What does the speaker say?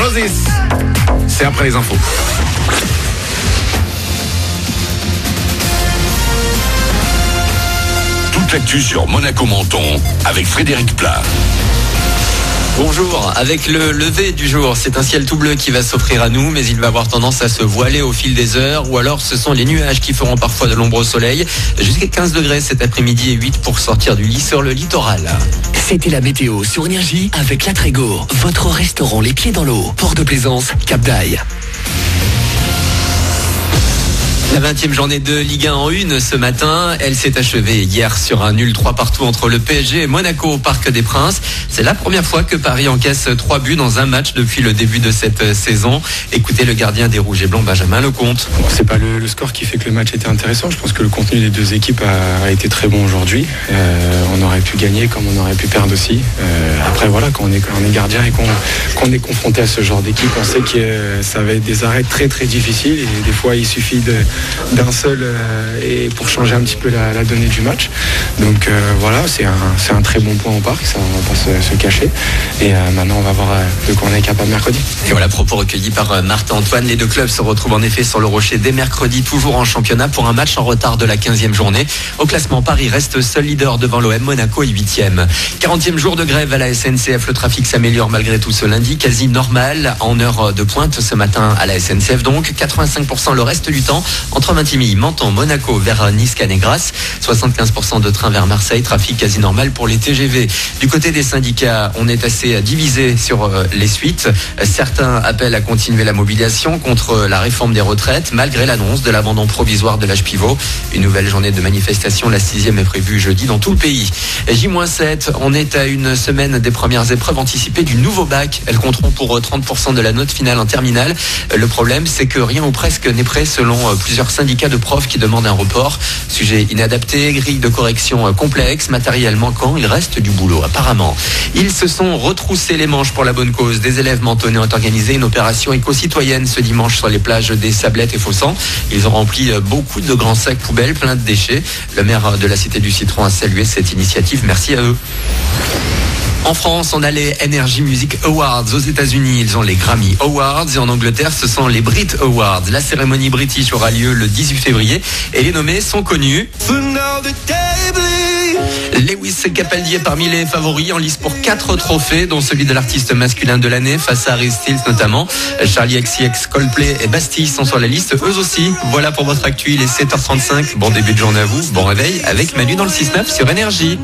Roses. C'est après les infos. Toute l'actu sur Monaco Menton avec Frédéric Plat. Bonjour, avec le lever du jour, c'est un ciel tout bleu qui va s'offrir à nous, mais il va avoir tendance à se voiler au fil des heures, ou alors ce sont les nuages qui feront parfois de l'ombre au soleil. Jusqu'à 15 degrés cet après-midi et 8 pour sortir du lit sur le littoral. C'était la météo sur Énergie avec La Trégo, votre restaurant les pieds dans l'eau, Port de Plaisance, Cap d'Aille. La 20e journée de Ligue 1 en une ce matin, elle s'est achevée hier sur un nul 3 partout entre le PSG et Monaco au Parc des Princes. C'est la première fois que Paris encaisse 3 buts dans un match depuis le début de cette saison. Écoutez le gardien des Rouges et Blancs, Benjamin Lecomte. Bon, c'est pas le score qui fait que le match était intéressant. Je pense que le contenu des deux équipes a été très bon aujourd'hui. On aurait pu gagner comme on aurait pu perdre aussi. Après voilà, quand on est gardien et qu'on est confronté à ce genre d'équipe, on sait que ça va être des arrêts très très difficiles et des fois il suffit d'un seul et pour changer un petit peu la donnée du match. Donc voilà, c'est un très bon point au parc, ça on va pas se cacher. Et maintenant on va voir de quoi on est capable mercredi. Et voilà, propos recueillis par Martin Antoine. Les deux clubs se retrouvent en effet sur le Rocher dès mercredi, toujours en championnat pour un match en retard de la 15e journée. Au classement, Paris reste seul leader devant l'OM, Monaco est 8e. 40e jour de grève à la SNCF, le trafic s'améliore malgré tout ce lundi, quasi normal en heure de pointe ce matin à la SNCF donc, 85% le reste du temps entre Vintimille, Menton, Monaco vers Nice, Cannes et Grasse, 75% de train vers Marseille, trafic quasi normal pour les TGV. Du côté des syndicats, on est assez divisé sur les suites. Certains appellent à continuer la mobilisation contre la réforme des retraites, malgré l'annonce de l'abandon provisoire de l'âge pivot. Une nouvelle journée de manifestation, la 6e est prévue jeudi dans tout le pays. J-7, on est à une semaine des premières épreuves anticipées du nouveau bac. Elles compteront pour 30% de la note finale en terminale. Le problème, c'est que rien ou presque n'est prêt selon plusieurs syndicats de profs qui demandent un report. Sujet inadapté, grille de correction complexe, matériel manquant, il reste du boulot apparemment. Ils se sont retroussés les manches pour la bonne cause. Des élèves mentonnais ont organisé une opération éco-citoyenne ce dimanche sur les plages des Sablettes et Faussans. Ils ont rempli beaucoup de grands sacs poubelles pleins de déchets. Le maire de la Cité du Citron a salué cette initiative. Merci à eux. En France, on a les Energy Music Awards. Aux États-Unis, ils ont les Grammy Awards. Et en Angleterre, ce sont les Brit Awards. La cérémonie british aura lieu le 18 février. Et les nommés sont connus. Lewis Capaldi est parmi les favoris en lice pour 4 trophées, dont celui de l'artiste masculin de l'année, face à Harry Styles notamment. Charlie XCX, Coldplay et Bastille sont sur la liste, eux aussi. Voilà pour votre actu, il est 7h35. Bon début de journée à vous, bon réveil avec Manu dans le 6-9 sur Énergie.